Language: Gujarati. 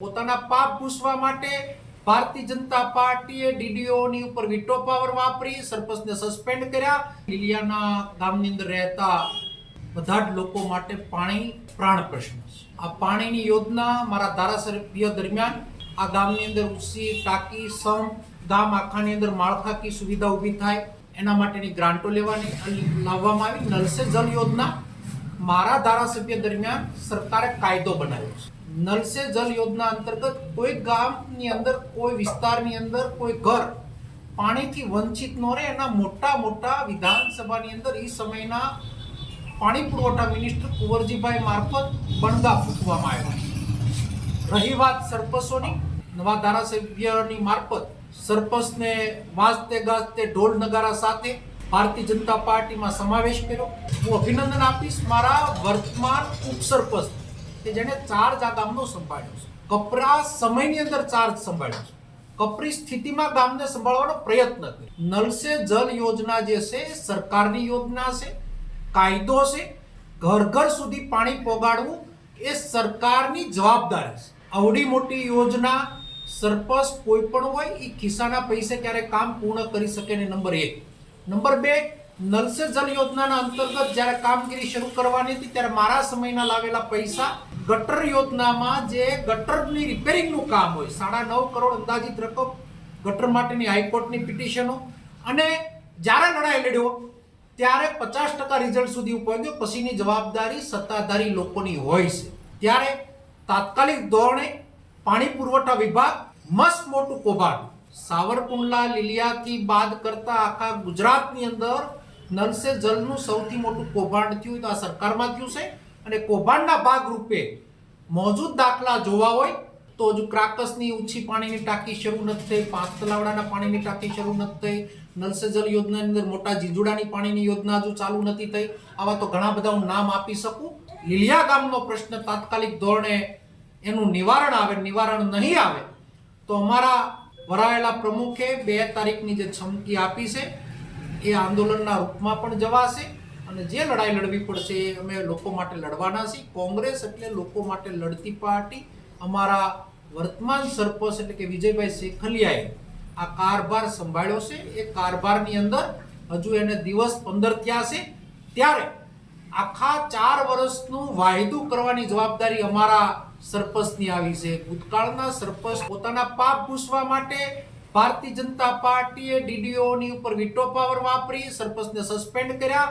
પોતાના પાપ ભૂસવા માટે ભારતીય જનતા પાર્ટીએ ડીડીઓની ઉપર વીટો પાવર વાપરી સરપંચને સસ્પેન્ડ કર્યા। લીલિયાના ગામની અંદર રહેતા બધા જ લોકો માટે પાણી પ્રાણ પ્રશ્ન છે। આ પાણીની યોજના મારા ધારાસભ્ય દરમિયાન આ ગામની અંદર ઊંચી ટાંકી સંપ ગામ આખાની અંદર માળખાકીય સુવિધા ઊભી થાય એના માટેની ગ્રાન્ટો લાવવામાં આવી। નલ સે જલ યોજના મારા ધારાસભ્ય દરમિયાન સરકારે કાયદો બનાવ્યો છે। નલ સે જલ યોજના અંતર્ગત કોઈ ગામની અંદર કોઈ વિસ્તારની અંદર કોઈ ઘર પાણીથી વંચિત ન રહે એના મોટા વિધાનસભાની અંદર એ સમયના પાણી પુરવઠા મિનિસ્ટર કુંવરજીભાઈ મારફત બણગા ફૂંકવામાં આવ્યા। રહી વાત સરપંચોની, નવા ધારાસભ્યની મારફત સરપંચને વાજતે ગાજતે ઢોલ નગારા સાથે ભારતીય જનતા પાર્ટીમાં સમાવેશ કર્યો। હું અભિનંદન આપીશ મારા વર્તમાન ઉપસરપંચ કે જેને ચાર્જ આ ગામનો સંભાળ્યો છે। કપરા સમયની અંદર ચાર્જ સંભાળ્યો છે, કપરી સ્થિતિમાં ગામને સંભાળવાનો પ્રયત્ન કર્યો। નલ સે જલ યોજના જે છે સરકારની યોજના છે, કાયદો છે, ઘર ઘર સુધી પાણી પહોંચાડવું એ સરકારની જવાબદારી છે। આવડી મોટી યોજના સરપંચ કોઈ પણ હોય એ ખિસ્સાના પૈસે ક્યારે કામ પૂર્ણ કરી શકે ને, નંબર 1। નંબર 2, નલ સે જલ યોજનાના અંતર્ગત જ્યારે કામગીરી શરૂ કરવાની હતી ત્યારે મારા સમયના લાવેલા પૈસા ગટર યોજનામાં જે ગટરની રિપેરિંગનું કામ હોય 9.5 કરોડ અંદાજિત રકમ ગટર માટેની હાઈકોર્ટની પિટિશનો, અને જ્યારે લડાઈ લડ્યો ત્યારે 50% રિઝલ્ટ સુધી પહોંચ્યો, પછીની જવાબદારી સત્તાધારી લોકોની હોય છે। ત્યારે તાત્કાલિક ધોરણે પાણી પુરવઠા વિભાગ મસ્ત મોટું કૌભાંડ સાવરકુંડલા લીલિયાથી બાદ કરતા આખા ગુજરાતની અંદર નલ સે જલનું સૌથી મોટું કૌભાંડ થયું તો આ સરકારમાં થયું છે। અને કૌભાંડના ભાગરૂપે મોજૂદ દાખલા જોવા હોય તો હજુ ક્રાકસની ઊંચી પાણીની ટાંકી શરૂ નથી થઈ, 5 તલાવડાના પાણીની ટાંકી શરૂ નથી થઈ, નલ સે જલ યોજનાની અંદર મોટા જીજુડાની પાણીની યોજના હજુ ચાલુ નથી થઈ। આવા તો ઘણા બધા હું નામ આપી શકું। લીલિયા ગામનો પ્રશ્ન તાત્કાલિક ધોરણે એનું નિવારણ આવે, નિવારણ નહીં આવે તો અમારા વરાયેલા પ્રમુખે 2 તારીખની જે છમકી આપી છે એ આંદોલનના રૂપમાં પણ જવાશે, અને જે લડાઈ લડવી પડશે એ અમે લોકો માટે લડવાના છીએ। કોંગ્રેસ એટલે લોકો માટે લડતી પાર્ટી। અમારા વર્તમાન સરપંચ એટલે કે વિજયભાઈ શેખલિયાએ આ કારભાર સંભાળ્યો છે। એ કારભારની અંદર હજુ એને દિવસ 15 થયા છે, ત્યારે આખા 4 વર્ષનું વાયદું કરવાની જવાબદારી અમારા સરપંચની આવી છે। ભૂતકાળના સરપંચ પોતાના પાપ ભૂસવા માટે ભારતીય જનતા પાર્ટીએ ડીડીઓની ઉપર વીટો પાવર વાપરી સરપંચને સસ્પેન્ડ કર્યા।